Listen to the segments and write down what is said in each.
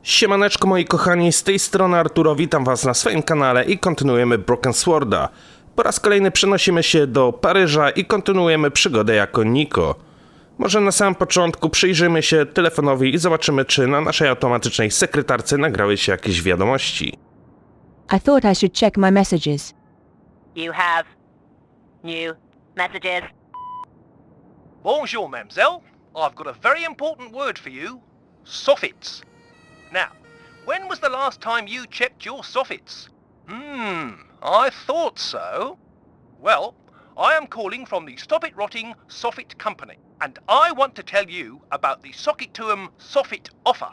Siemaneczko moi kochani, z tej strony Arturo, witam was na swoim kanale i kontynuujemy Broken Sworda. Po raz kolejny przenosimy się do Paryża i kontynuujemy przygodę jako Nico. Może na samym początku przyjrzymy się telefonowi i zobaczymy, czy na naszej automatycznej sekretarce nagrały się jakieś wiadomości. I thought I should check my messages. You have new messages. Bonjour, mademoiselle. I've got a very important word for you. Soffits. Now, when was the last time you checked your soffits? I thought so. Well, I am calling from the Stop It Rotting Soffit Company, and I want to tell you about the tytułem soffit offer.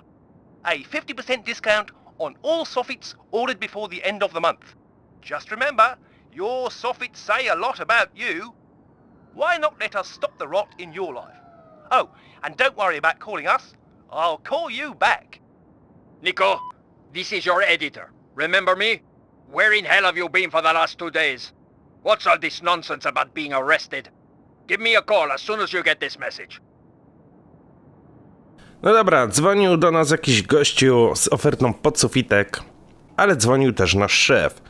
A 50% discount on all soffits ordered before the end of the month. Just remember, your soffits say a lot about you. Why not let us stop the rot in your life? Oh, and don't worry about calling us. I'll call you back. Nico, this is your editor. Remember me? Where in hell have you been for the last 2 days? What's all this nonsense about being arrested? Give me a call as soon as you get this message. No dobra, dzwonił do nas jakiś gościu z ofertą pod sufitek, ale dzwonił też nasz szef.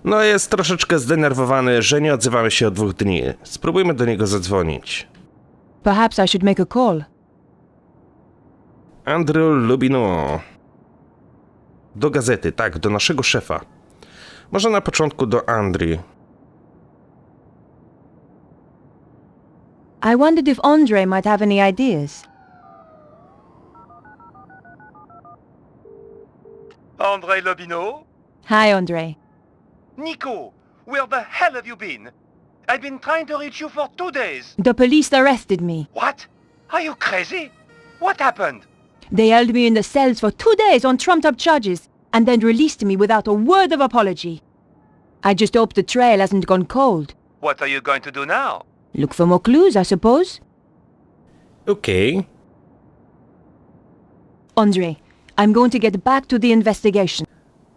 No jest troszeczkę zdenerwowany, że nie odzywamy się od 2 dni. Spróbujmy do niego zadzwonić. Perhaps I should make a call. Andrew Lubino. Do gazety, tak, do naszego szefa. Może na początku do Andrii. I wondered if Andre might have any ideas. André Lobino? Hi, Andre. Nico, where the hell have you been? I've been trying to reach you for 2 days. The police arrested me. What? Are you crazy? What happened? They held me in the cells for 2 days on trumped-up charges, and then released me without a word of apology. I just hope the trail hasn't gone cold. What are you going to do now? Look for more clues, I suppose. Okej. Andre, I'm going to get back to the investigation.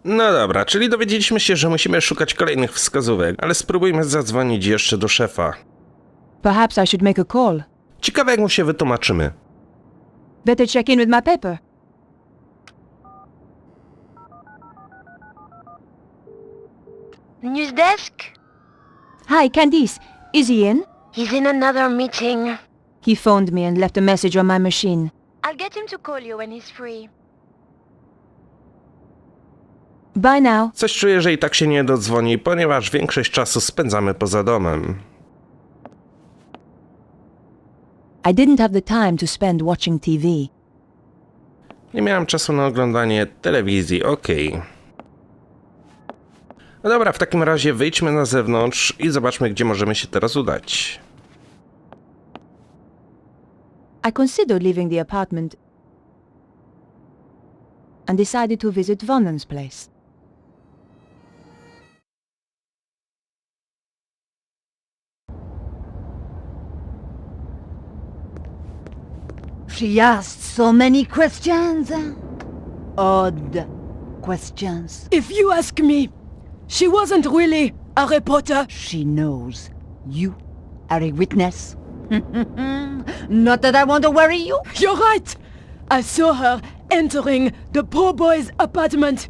No dobra, czyli dowiedzieliśmy się, że musimy szukać kolejnych wskazówek, ale spróbujmy zadzwonić jeszcze do szefa. Perhaps I should make a call. Ciekawe jak mu się wytłumaczymy. Better check in with my paper. News desk? Hi, Candice. Is he in? He's in another meeting. He phoned me and left a message on my machine. I'll get him to call you when he's free. Bye now. Coś czuję, że i tak się nie dodzwoni, ponieważ większość czasu spędzamy poza domem. I didn't have the time to spend watching TV. Nie miałem czasu na oglądanie telewizji, okej. No dobra, w takim razie wyjdźmy na zewnątrz i zobaczmy, gdzie możemy się teraz udać. I considered leaving the apartment and decided to visit Vernon's place. She asked so many questions. Odd questions. If you ask me, she wasn't really a reporter. She knows you are a witness. Not that I want to worry you. You're right. I saw her entering the poor boy's apartment.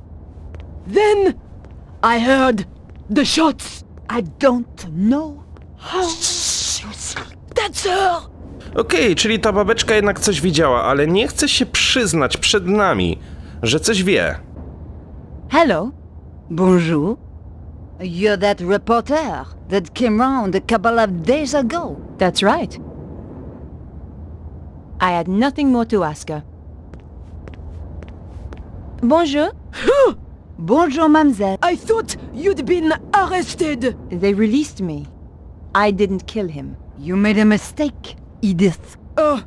Then I heard the shots. I don't know how. That's her. Okej, czyli ta babeczka jednak coś widziała, ale nie chce się przyznać przed nami, że coś wie. Hello? Bonjour. You're that reporter that came round a couple of days ago. That's right. I had nothing more to ask her. Bonjour. Bonjour, mademoiselle. I thought you'd been arrested. They released me. I didn't kill him. You made a mistake, Edith. Oh,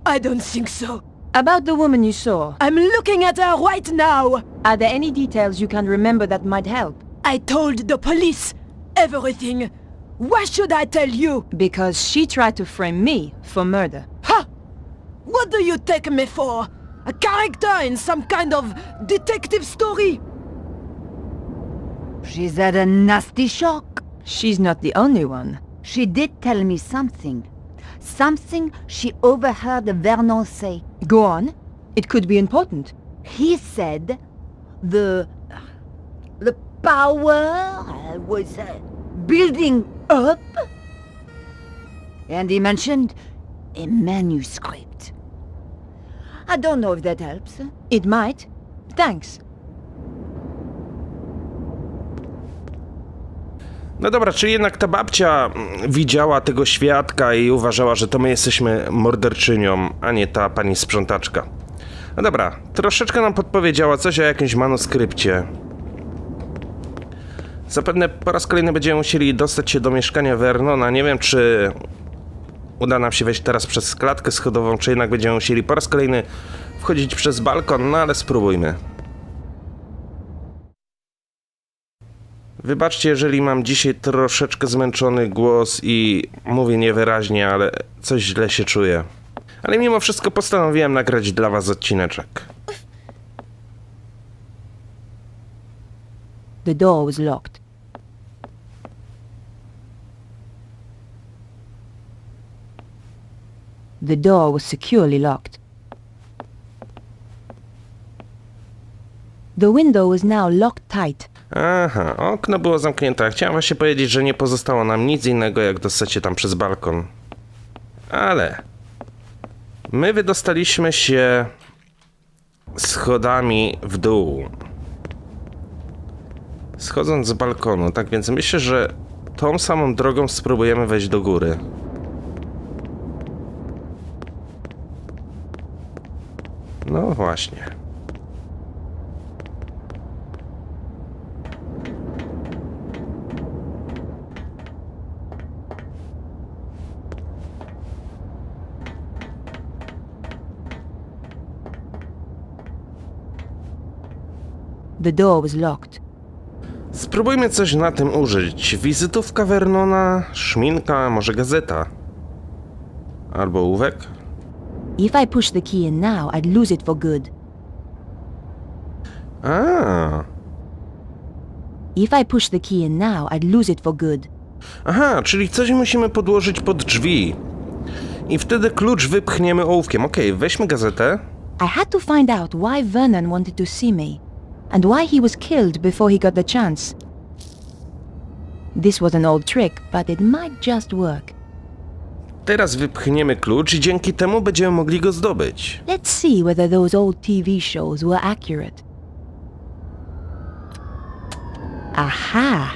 I don't think so. About the woman you saw, I'm looking at her right now. are there any details you can remember that might help? I told the police everything. Why should I tell you? Because she tried to frame me for murder. Ha! What do you take me for? A character in some kind of detective story? She's had a nasty shock. She's not the only one. She did tell me something. Something she overheard Vernon say. Go on. It could be important. He said the power was building up. And he mentioned a manuscript. I don't know if that helps. It might. Thanks. No dobra, czyli jednak ta babcia widziała tego świadka i uważała, że to my jesteśmy morderczynią, a nie ta pani sprzątaczka. No dobra, troszeczkę nam podpowiedziała coś o jakimś manuskrypcie. Zapewne po raz kolejny będziemy musieli dostać się do mieszkania Vernona. Nie wiem, czy uda nam się wejść teraz przez klatkę schodową, czy jednak będziemy musieli po raz kolejny wchodzić przez balkon, no ale spróbujmy. Wybaczcie, jeżeli mam dzisiaj troszeczkę zmęczony głos i mówię niewyraźnie, ale coś źle się czuję. Ale mimo wszystko postanowiłem nagrać dla was odcineczek. The door was locked. The door was securely locked. The window was now locked tight. Aha, okno było zamknięte. Chciałem właśnie powiedzieć, że nie pozostało nam nic innego, jak dostać się tam przez balkon. Ale my wydostaliśmy się schodami w dół. Schodząc z balkonu, tak więc myślę, że tą samą drogą spróbujemy wejść do góry. No właśnie. The door was locked. Spróbujmy coś na tym użyć. Wizytówka Vernona, szminka, może gazeta. Albo ołówek. If I push the key in now, I'd lose it for good. A. If I push the key in now, I'd lose it for good. Aha, czyli coś musimy podłożyć pod drzwi. I wtedy klucz wypchniemy ołówkiem. Okej, weźmy gazetę. I had to find out why Vernon wanted to see me, and why he was killed before he got the chance. This was an old trick, but it might just work. Teraz wypchniemy klucz i dzięki temu będziemy mogli go zdobyć. Let's see whether those old TV shows were accurate. Aha!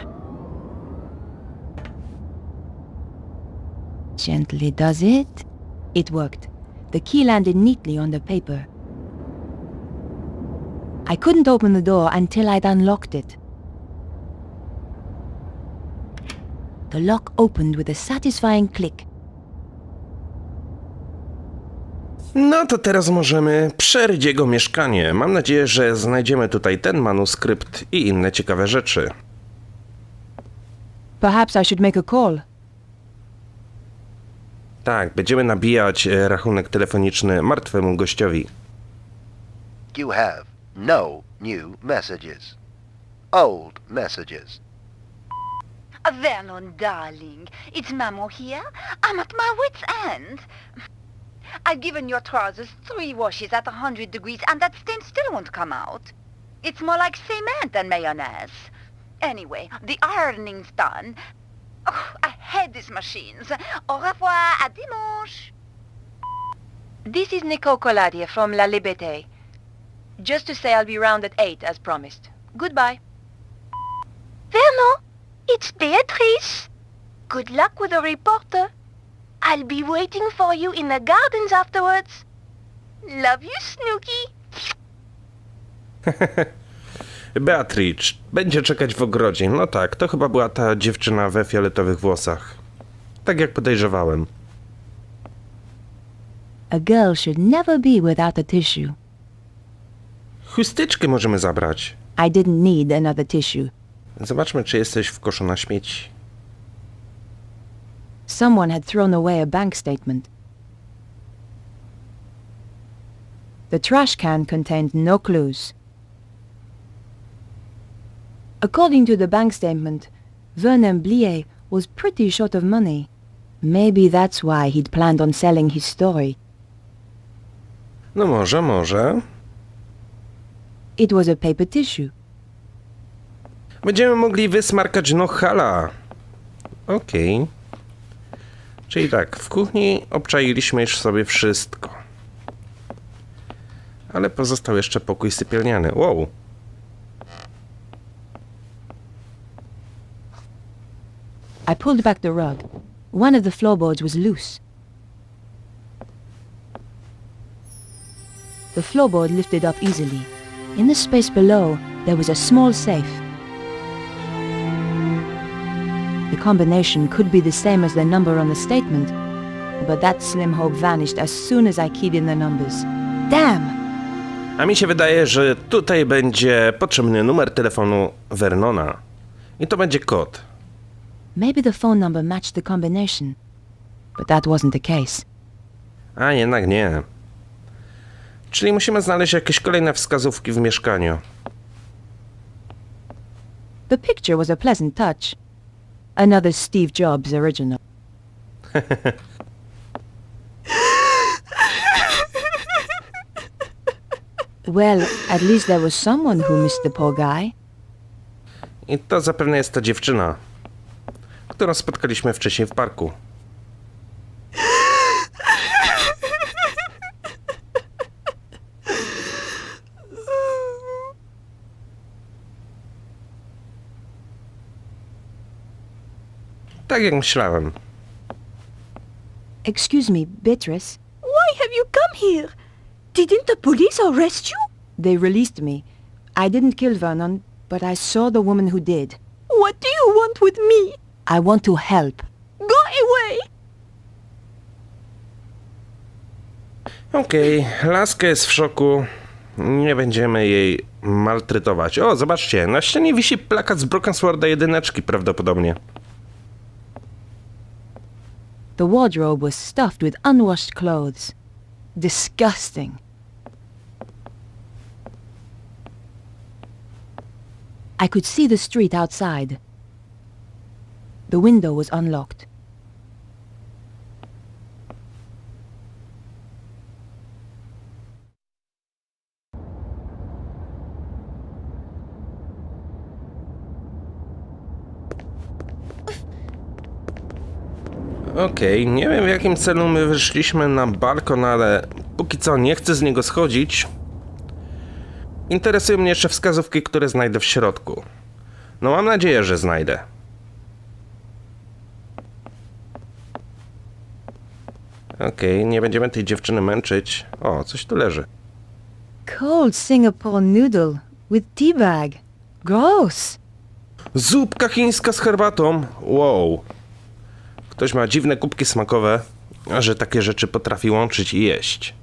Gently does it. It worked. The key landed neatly on the paper. I couldn't open the door until I'd unlocked it. The lock opened with a satisfying click. No to teraz możemy przeryć jego mieszkanie. Mam nadzieję, że znajdziemy tutaj ten manuskrypt i inne ciekawe rzeczy. Perhaps I should make a call. Tak, będziemy nabijać rachunek telefoniczny martwemu gościowi. You have no new messages. Old messages. Vernon, darling, it's Maman here. I'm at my wit's end. I've given your trousers 3 washes at 100 degrees and that stain still won't come out. It's more like cement than mayonnaise. Anyway, the ironing's done. Oh, I hate these machines. Au revoir, à dimanche. This is Nico Collard here from La Liberté. Just to say I'll be round at 8 as promised. Goodbye. Vernon, it's Beatrice. Good luck with the reporter. I'll be waiting for you in the gardens afterwards. Love you, Snooky. Beatrice będzie czekać w ogrodzie. No tak, to chyba była ta dziewczyna we fioletowych włosach. Tak jak podejrzewałem. A girl should never be without a tissue. Chusteczkę możemy zabrać. I didn't need another tissue. Zobaczmy, czy jesteś w koszu na śmieci. Someone had thrown away a bank statement. The trash can contained no clues. According to the bank statement, Vernon Blier was pretty short of money. Maybe that's why he'd planned on selling his story. No może. It was a paper tissue. Będziemy mogli wysmarkać nohala. Okej. Czyli tak, w kuchni obczailiśmy już sobie wszystko. Ale pozostał jeszcze pokój sypialniany. Wow. I pulled back the rug. One of the floorboards was loose. The floorboard lifted up easily. In the space below, there was a small safe. The combination could be the same as the number on the statement, but that slim hope vanished as soon as I keyed in the numbers. Damn! A mi się wydaje, że tutaj będzie potrzebny numer telefonu Vernona. I to będzie kod. Maybe the phone number matched the combination, but that wasn't the case. A jednak nie. Czyli musimy znaleźć jakieś kolejne wskazówki w mieszkaniu. The picture was a pleasant touch. Another Steve Jobs original. Well, at least there was someone who missed the poor guy. I to zapewne jest ta dziewczyna, którą spotkaliśmy wcześniej w parku. Tak jak myślałem. Excuse me, Beatrice. Why have you come here? Didn't the police arrest you? They released me. I didn't kill Vernon, but I saw the woman who did. What do you want with me? I want to help. Go away! Okej, laska jest w szoku. Nie będziemy jej maltretować. O, zobaczcie, na ścianie wisi plakat z Broken Sworda jedyneczki prawdopodobnie. The wardrobe was stuffed with unwashed clothes. Disgusting. I could see the street outside. The window was unlocked. Okej, nie wiem w jakim celu my wyszliśmy na balkon, ale póki co nie chcę z niego schodzić. Interesują mnie jeszcze wskazówki, które znajdę w środku. No mam nadzieję, że znajdę. Okej, nie będziemy tej dziewczyny męczyć. O, coś tu leży. Cold Singapore noodle with tea bag. Gross. Zupka chińska z herbatą. Wow. Ktoś ma dziwne kubki smakowe, a że takie rzeczy potrafi łączyć i jeść.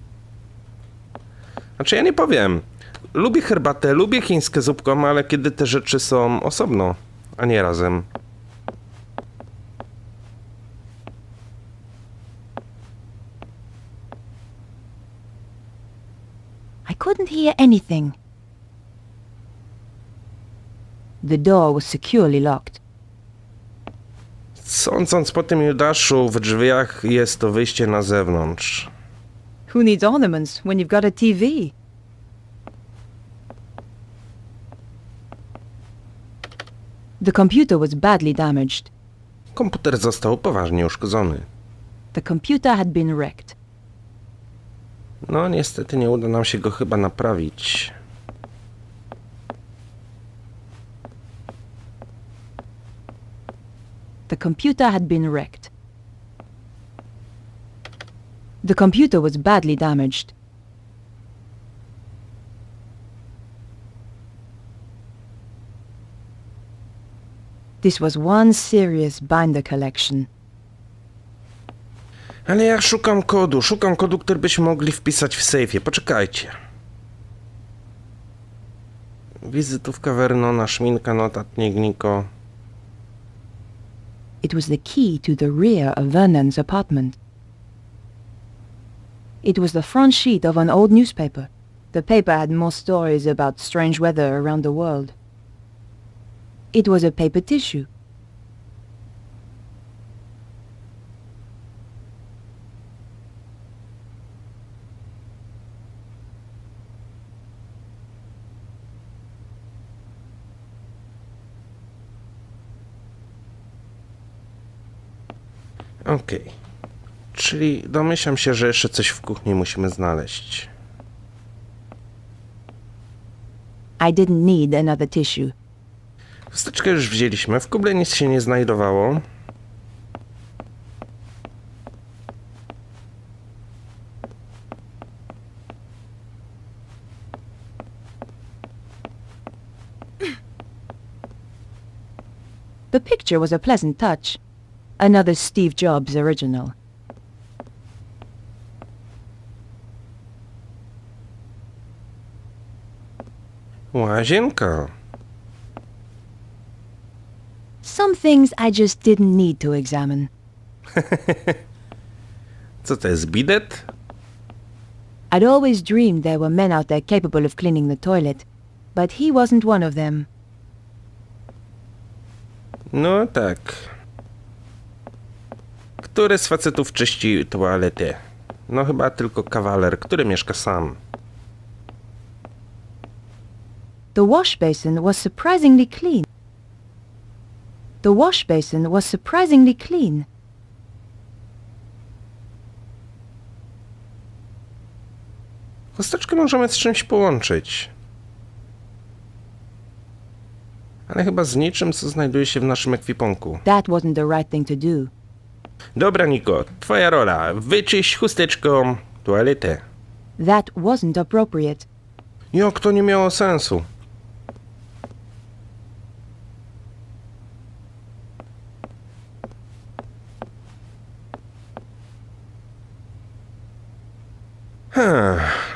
Znaczy ja nie powiem. Lubię herbatę, lubię chińskie zupką, ale kiedy te rzeczy są osobno, a nie razem. I couldn't hear anything. The door was securely locked. Sądząc po tym Judaszu, w drzwiach jest to wyjście na zewnątrz. Who needs ornaments when you've got a TV? The computer was badly damaged. Komputer został poważnie uszkodzony. The computer had been wrecked. No niestety nie uda nam się go chyba naprawić. The computer had been wrecked. The computer was badly damaged. This was one serious binder collection. Ale ja szukam kodu, który byśmy mogli wpisać w sejfie. Poczekajcie. Wizytówka Vernona, szminka, notatnik Nico. It was the key to the rear of Vernon's apartment. It was the front sheet of an old newspaper. The paper had more stories about strange weather around the world. It was a paper tissue. Okej. Czyli domyślam się, że jeszcze coś w kuchni musimy znaleźć. I didn't need another tissue. Chusteczkę już wzięliśmy, w kuble nic się nie znajdowało. The picture was a pleasant touch. Another Steve Jobs original. Łazienka. Some things I just didn't need to examine. Co to jest, bidet? I'd always dreamed there were men out there capable of cleaning the toilet, but he wasn't one of them. No tak. Który z facetów czyści toaletę? No chyba tylko kawaler, który mieszka sam. The wash basin was surprisingly clean. The wash basin was surprisingly clean. Chusteczkę możemy z czymś połączyć. Ale chyba z niczym, co znajduje się w naszym ekwipunku. That wasn't the right thing to do. Dobra, Niko, twoja rola. Wyczyść chusteczką toaletę. That wasn't appropriate. Jak to nie miało sensu?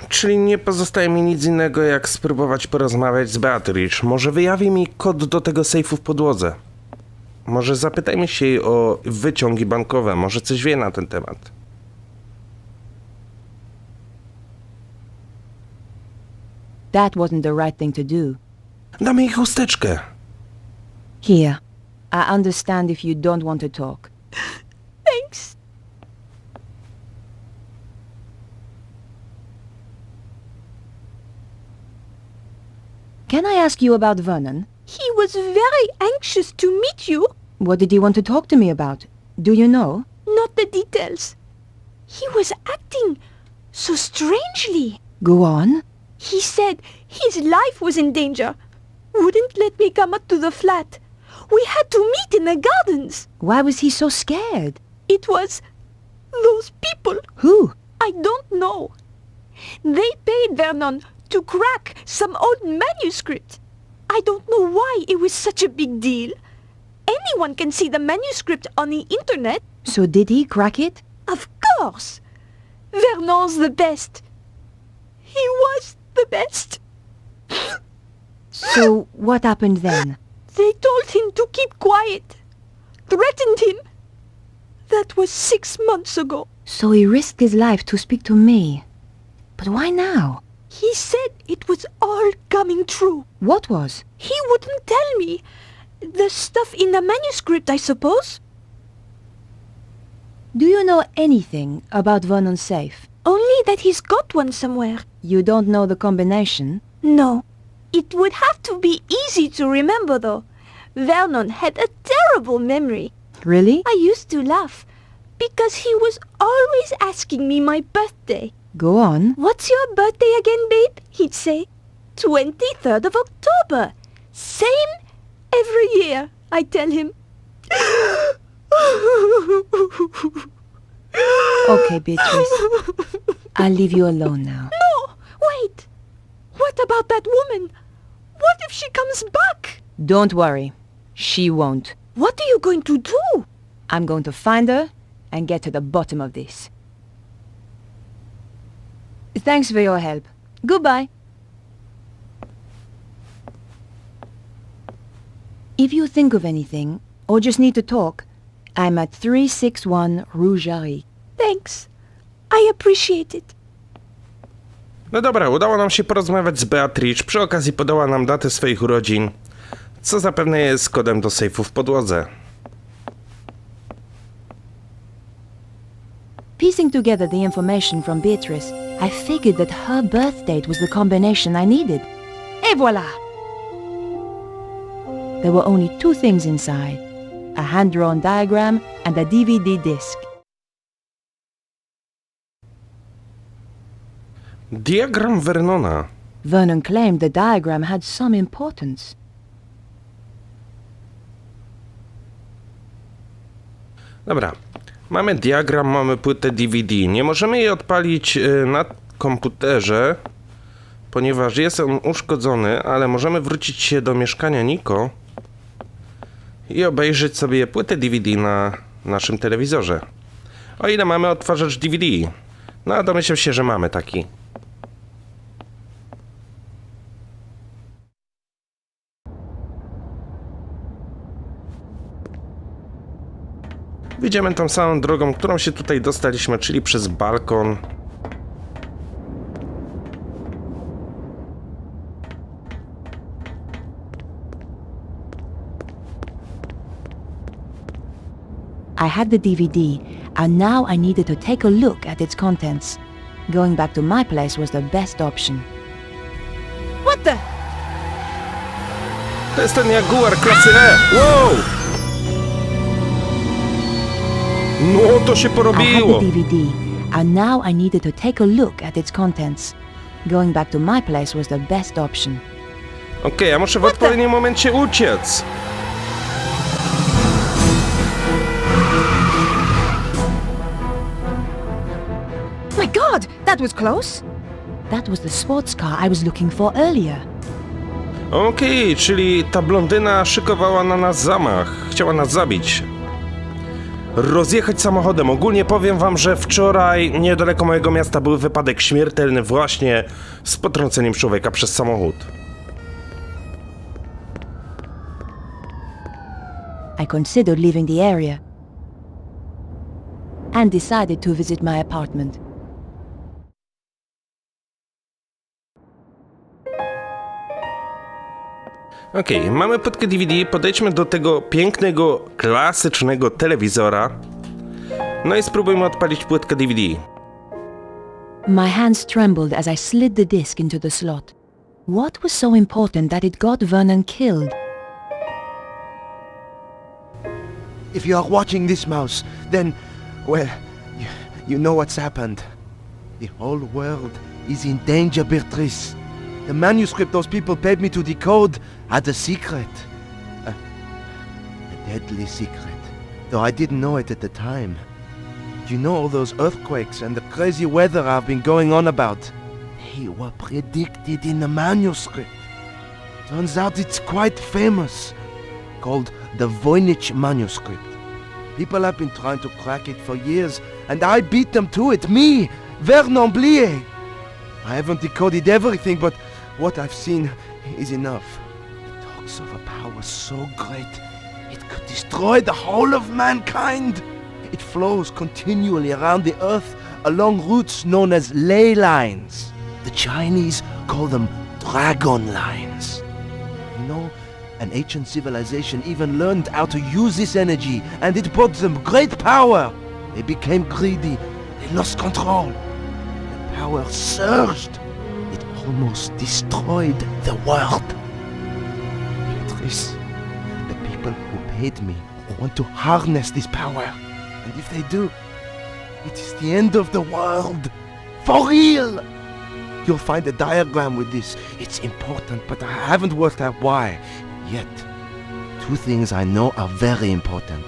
Czyli nie pozostaje mi nic innego, jak spróbować porozmawiać z Beatrice. Może wyjawi mi kod do tego sejfu w podłodze. Może zapytajmy się jej o wyciągi bankowe. Może coś wie na ten temat. That wasn't the right thing to do. Damy jej chusteczkę. Here. I understand if you don't want to talk. Thanks. Can I ask you about Vernon? He was very anxious to meet you. What did he want to talk to me about? Do you know? Not the details. He was acting so strangely. Go on. He said his life was in danger. Wouldn't let me come up to the flat. We had to meet in the gardens. Why was he so scared? It was those people. Who? I don't know. They paid Vernon to crack some old manuscript. I don't know why it was such a big deal. Anyone can see the manuscript on the internet. So did he crack it? Of course. Vernon's the best. He was the best. So what happened then? They told him to keep quiet. Threatened him. That was 6 months ago. So he risked his life to speak to me. But why now? He said it was all coming true. What was? He wouldn't tell me. The stuff in the manuscript, I suppose? Do you know anything about Vernon's safe? Only that he's got one somewhere. You don't know the combination? No. It would have to be easy to remember, though. Vernon had a terrible memory. Really? I used to laugh, because he was always asking me my birthday. Go on. What's your birthday again, babe? He'd say. 23rd of October. Same every year, I tell him. Okay, Beatrice. I'll leave you alone now. No, wait. What about that woman? What if she comes back? Don't worry. She won't. What are you going to do? I'm going to find her and get to the bottom of this. Thanks for your help. Goodbye. If you think of anything, or just need to talk, I'm at 361 Rue Jarry. Thanks. I appreciate it. No dobra, udało nam się porozmawiać z Beatrice. Przy okazji podała nam datę swoich urodzin, co zapewne jest kodem do sejfu w podłodze. Piecing together the information from Beatrice, I figured that her birth date was the combination I needed. Et voilà! There were only 2 things inside. a hand-drawn diagram, and a DVD disc. Diagram Vernona. Vernon claimed the diagram had some importance. Dobra, mamy diagram, mamy płytę DVD. Nie możemy jej odpalić na komputerze, ponieważ jest on uszkodzony, ale możemy wrócić się do mieszkania Nico i obejrzeć sobie płytę DVD na naszym telewizorze. O ile mamy odtwarzacz DVD. No a domyślam się, że mamy taki. Wyjdziemy tą samą drogą, którą się tutaj dostaliśmy, czyli przez balkon. I had the DVD, and now I needed to take a look at its contents. Going back to my place was the best option. What the? To jest ten Jaguar klasy E! Wow! No to się I had porobiło! the DVD, and now I needed to take a look at its contents. Going back to my place was the best option. Okej, ja muszę w odpowiednim momencie uciec. My God, that was close! That was the sports car I was looking for earlier. Okej, czyli ta blondyna szykowała na nas zamach. Chciała nas zabić. Rozjechać samochodem. Ogólnie powiem wam, że wczoraj niedaleko mojego miasta był wypadek śmiertelny właśnie z potrąceniem człowieka przez samochód. I considered leaving the area and decided to visit my apartment. Okej, mamy płytkę DVD, podejdźmy do tego pięknego, klasycznego telewizora. No i spróbujmy odpalić płytkę DVD. My hands trembled as I slid the disc into the slot. What was so important that it got Vernon killed? If you are watching this, Mouse, then, well, you know what's happened. The whole world is in danger, Beatrice. The manuscript those people paid me to decode had a secret. A deadly secret. Though I didn't know it at the time. You know all those earthquakes and the crazy weather I've been going on about? They were predicted in the manuscript. Turns out it's quite famous. Called the Voynich manuscript. People have been trying to crack it for years, and I beat them to it. Me, Vernon Blier. I haven't decoded everything, but what I've seen is enough. It talks of a power so great, it could destroy the whole of mankind. It flows continually around the earth along routes known as ley lines. The Chinese call them dragon lines. You know, an ancient civilization even learned how to use this energy, and it brought them great power. They became greedy, they lost control. The power surged. It almost destroyed the world. Beatrice, the people who paid me want to harness this power. And if they do, it is the end of the world. For real! You'll find a diagram with this. It's important, but I haven't worked out why yet. Two things I know are very important.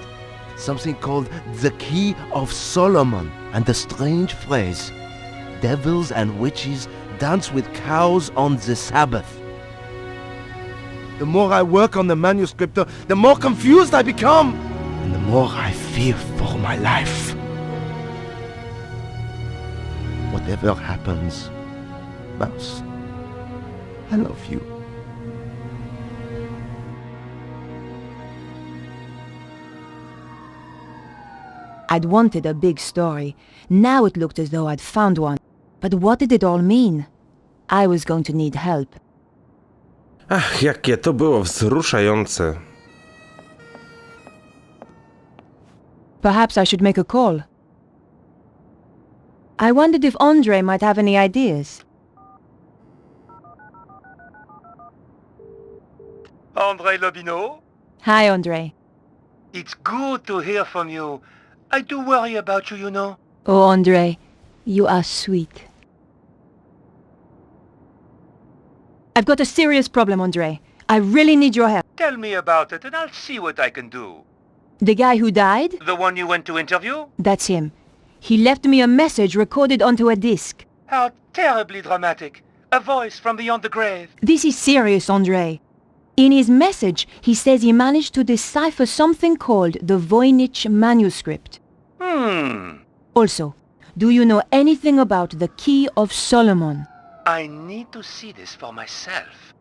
Something called the Key of Solomon and the strange phrase, devils and witches dance with cows on the Sabbath. The more I work on the manuscript, the more confused I become, and the more I fear for my life. Whatever happens, Mouse, I love you. I'd wanted a big story. Now it looked as though I'd found one. But what did it all mean? I was going to need help. Ach, jakie to było wzruszające. Perhaps I should make a call. I wondered if Andre might have any ideas. André Lobineau? Hi, Andre. It's good to hear from you. I do worry about you, you know. Oh, Andre, you are sweet. I've got a serious problem, Andre. I really need your help. Tell me about it and I'll see what I can do. The guy who died? The one you went to interview? That's him. He left me a message recorded onto a disc. How terribly dramatic. A voice from beyond the grave. This is serious, Andre. In his message, he says he managed to decipher something called the Voynich manuscript. Also, do you know anything about the Key of Solomon? I need to see this for myself.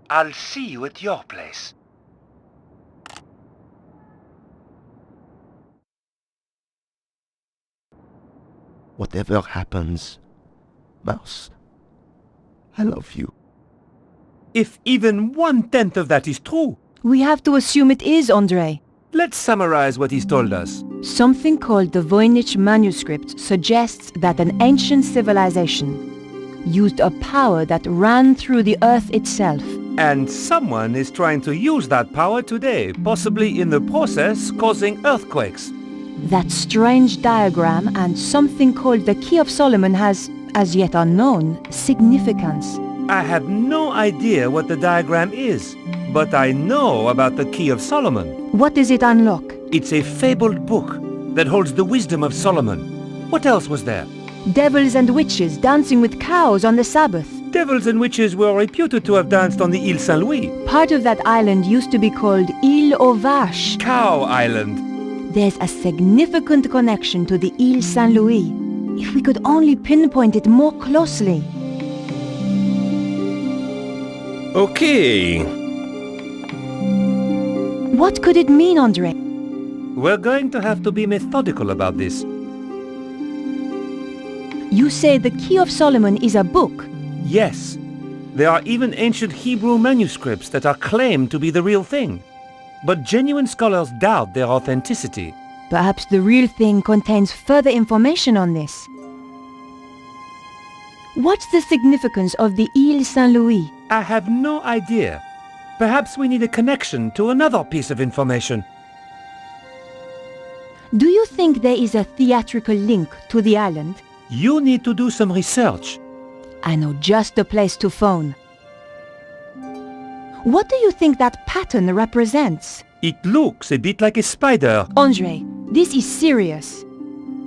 I'll see you at your place. Whatever happens, Mouse, I love you. If even 1/10 of that is true, We have to assume it is, Andre. let's summarize what he's told us. Something called the Voynich manuscript suggests that an ancient civilization used a power that ran through the earth itself. And someone is trying to use that power today, possibly in the process causing earthquakes. That strange diagram and something called the Key of Solomon has, as yet unknown, significance. I have no idea what the diagram is, but I know about the Key of Solomon. What does it unlock? It's a fabled book that holds the wisdom of Solomon. What else was there? Devils and witches dancing with cows on the Sabbath. Devils and witches were reputed to have danced on the Île Saint-Louis. Part of that island used to be called Île aux Vaches. Cow Island. There's a significant connection to the Île Saint-Louis. If we could only pinpoint it more closely. Okay. What could it mean, Andre? We're going to have to be methodical about this. You say the Key of Solomon is a book. Yes, there are even ancient Hebrew manuscripts that are claimed to be the real thing. But genuine scholars doubt their authenticity. Perhaps the real thing contains further information on this. What's the significance of the Île Saint-Louis? I have no idea. Perhaps we need a connection to another piece of information. Do you think there is a theatrical link to the island? You need to do some research. I know just the place to phone. What do you think that pattern represents? It looks a bit like a spider. Andre, this is serious.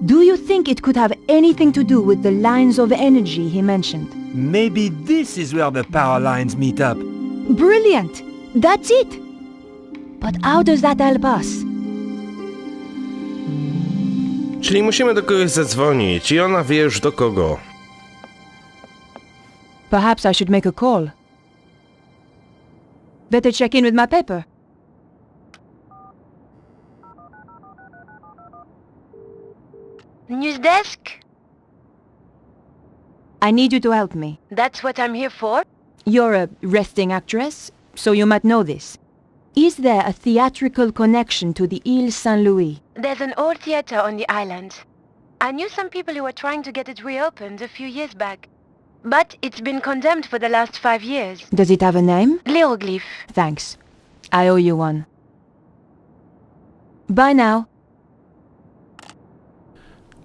Do you think it could have anything to do with the lines of energy he mentioned? Maybe this is where the power lines meet up. Brilliant! That's it! But how does that help us? Czyli musimy do kogoś zadzwonić i ona wie już do kogo. Perhaps I should make a call. Better check in with my paper. News desk? I need you to help me. That's what I'm here for. You're a resting actress, so you might know this. Is there a theatrical connection to the Île Saint-Louis? There's an old theater on the island. I knew some people who were trying to get it reopened a few years back. But it's been condemned for the last 5 years. Does it have a name? Hieroglyph. Thanks. I owe you one. Bye now.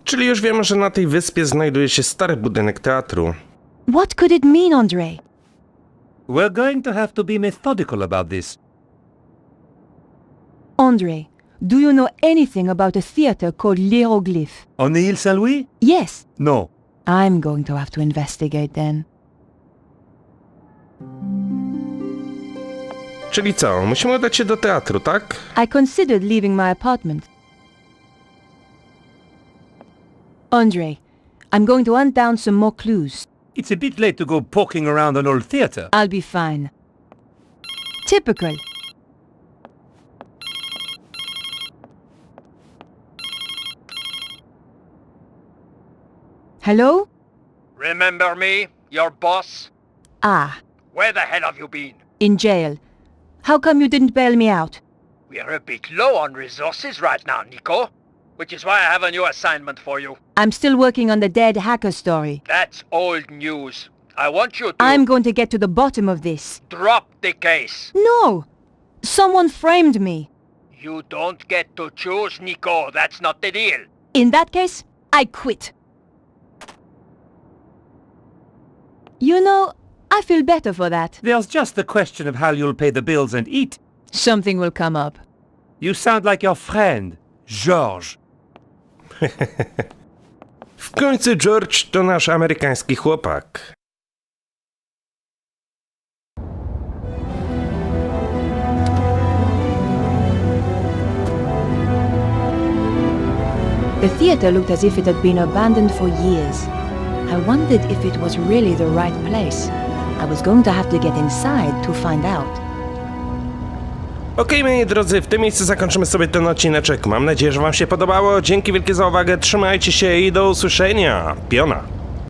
Czyli już wiemy, że na tej wyspie znajduje się stary budynek teatru. What could it mean, Andre? We're going to have to be methodical about this. Andre, do you know anything about a theater called Hieroglyph? On the Île Saint-Louis? Yes. No. I'm going to have to investigate then. Czyli co, musimy udać się do teatru, tak? I considered leaving my apartment. Andre, I'm going to hunt down some more clues. It's a bit late to go poking around an old theater. I'll be fine. Typical. Hello? Remember me, your boss? Ah, Where the hell have you been? in jail. How come you didn't bail me out? We're a bit low on resources right now, Nico. Which is why I have a new assignment for you. I'm still working on the dead hacker story. That's old news. I want you to I'm going to get to the bottom of this. drop the case. No! Someone framed me. You don't get to choose, Nico. That's not the deal. In that case, I quit. You know, I feel better for that. There's just the question of how you'll pay the bills and eat. Something will come up. You sound like your friend, George. W końcu George to nasz amerykański chłopak. The theatre looked as if it had been abandoned for years. I wondered if it was really the right place. I was going to have to get inside to find out. Okej, moi drodzy, w tym miejscu zakończymy sobie ten odcineczek. Mam nadzieję, że wam się podobało. Dzięki wielkie za uwagę, trzymajcie się i do usłyszenia. Piona.